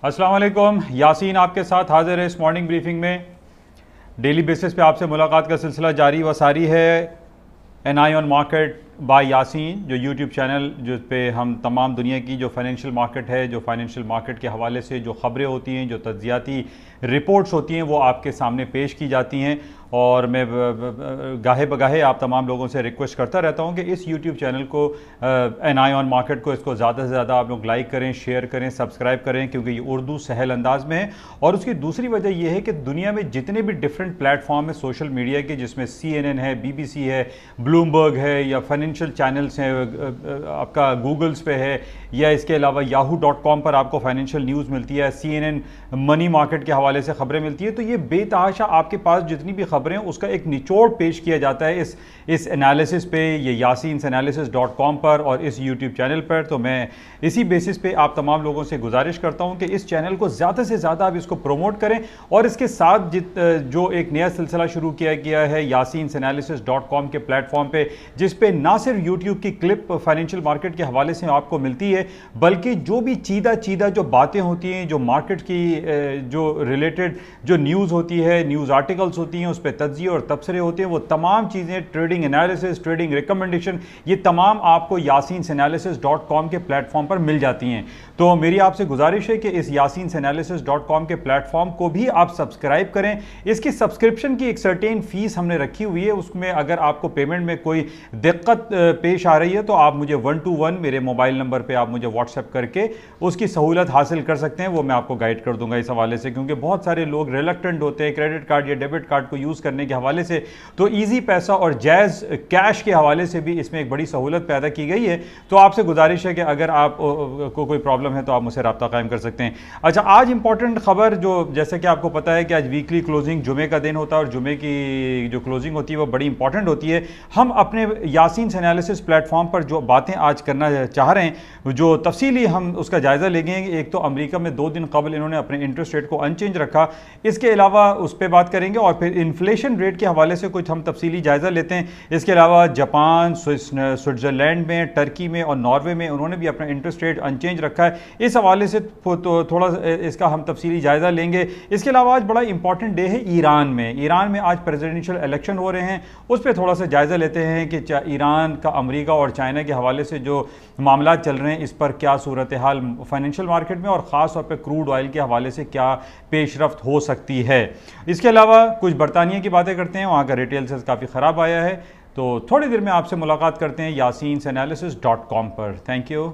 अस्सलाम वालेकुम, यासीन आपके साथ हाजिर है इस मॉर्निंग ब्रीफिंग में। डेली बेसिस पे आपसे मुलाकात का सिलसिला जारी व सारी है। An eye on market by Yasin, जो यूट्यूब चैनल जिस पे हम तमाम दुनिया की जो फाइनेंशियल मार्केट है, जो फाइनेंशियल मार्केट के हवाले से जो ख़बरें होती हैं, जो तज्जियाती रिपोर्ट्स होती हैं, वो आपके सामने पेश की जाती हैं। और मैं गाहे बगाहे आप तमाम लोगों से रिक्वेस्ट करता रहता हूँ कि इस यूट्यूब चैनल को, एन आई ऑन मार्केट को, इसको ज़्यादा से ज़्यादा आप लोग लाइक करें, शेयर करें, सब्सक्राइब करें, क्योंकि ये उर्दू सहल अंदाज में है। और उसकी दूसरी वजह यह है कि दुनिया में जितने भी डिफरेंट प्लेटफॉर्म है सोशल मीडिया के, जिसमें CNN है, BBC है, ब्लूमबर्ग है, या फाइनेंशियल चैनल्स हैं, आपका गूगल्स पे है, या इसके अलावा yahoo.com पर आपको फाइनेंशियल न्यूज़ मिलती है, CNN मनी मार्केट के हवाले से ख़बरें मिलती है। तो ये बेतहाशा आपके पास जितनी भी खबरें हैं उसका एक निचोड़ पेश किया जाता है इस एनालिसिस पे, ये yasinanalysis.com पर और इस यूट्यूब चैनल पर। तो मैं इसी बेसिस पे आप तमाम लोगों से गुजारिश करता हूं कि इस चैनल को ज़्यादा से ज़्यादा आप इसको प्रमोट करें, और इसके साथ जो एक नया सिलसिला शुरू किया गया है yasinanalysis.com के प्लेटफॉर्म पे, जिस पे ना सिर्फ यूट्यूब की क्लिप फाइनेंशियल मार्केट के हवाले से आपको मिलती है, बल्कि जो भी चीदा जो बातें होती हैं, जो मार्केट की जो रिलेटेड जो न्यूज़ होती है, न्यूज़ आर्टिकल्स होती हैं, उस पर तज्जिए और तबसरे होते हैं, वो तमाम चीज़ें, ट्रेडिंग एनालिसिस, ट्रेडिंग रिकमेंडेशन, ये तमाम आपको yasinanalysis.com के प्लेटफॉर्म पर मिल जाती हैं। तो मेरी आपसे गुजारिश है कि इस yasinanalysis.com के प्लेटफॉर्म को भी आप सब्सक्राइब करें। इसकी सब्सक्रिप्शन की एक सर्टेन फीस हमने रखी हुई है, उसमें अगर आपको पेमेंट में कोई दिक्कत पेश आ रही है तो आप मुझे 121 मेरे मोबाइल नंबर पर आप मुझे व्हाट्सएप करके उसकी सहूलत हासिल कर सकते हैं। वो मैं आपको गाइड कर दूंगा इस हवाले से, क्योंकि बहुत सारे लोग रिलक्टेंट होते हैं क्रेडिट कार्ड या डेबिट कार्ड को यूज़ करने के हवाले से। तो इजी पैसा और जायज़ कैश के हवाले से भी इसमें एक बड़ी सहूलत पैदा की गई है। तो आपसे गुजारिश है कि अगर आप को कोई प्रॉब्लम है तो आप मुझसे रब्ता कायम कर सकते हैं। अच्छा, आज इंपॉर्टेंट खबर, जो जैसे कि आपको पता है कि आज वीकली क्लोजिंग जुमे का दिन होता है, और जुमे की जो क्लोजिंग होती है वो बड़ी इंपॉर्टेंट होती है। हम अपने यासीन एनालिसिस प्लेटफॉर्म पर जो बातें आज करना चाह रहे हैं, जो तफसीली हम उसका जायज़ा लेंगे। एक तो अमेरिका में 2 दिन कबल इन्होंने अपने इंटरेस्ट रेट को अनचेंज रखा, इसके अलावा उस पर बात करेंगे, और फिर इन्फ्लेशन रेट के हवाले से कुछ हम तफसीली जायज़ा लेते हैं। इसके अलावा जापान, स्विट्ज़रलैंड में, टर्की में और नॉर्वे में उन्होंने भी अपना इंटरेस्ट रेट अनचेंज रखा है। इस हवाले से तो थोड़ा इसका हम तफसीली जायज़ा लेंगे। इसके अलावा आज बड़ा इंपॉर्टेंट डे है ईरान में आज प्रेसिडेंशियल इलेक्शन हो रहे हैं, उस पर थोड़ा सा जायज़ा लेते हैं कि ईरान का अमेरिका और चाइना के हवाले से जो मामला चल रहे हैं, इस पर क्या सूरत हाल फाइनेंशियल मार्केट में और ख़ास तौर पर क्रूड ऑयल के हवाले से क्या पेशरफ्त हो सकती है। इसके अलावा कुछ बरतानिया की बातें करते हैं, वहाँ का रिटेल सेल्स काफ़ी ख़राब आया है। तो थोड़ी देर में आपसे मुलाकात करते हैं yasinanalysis.com पर। Thank you.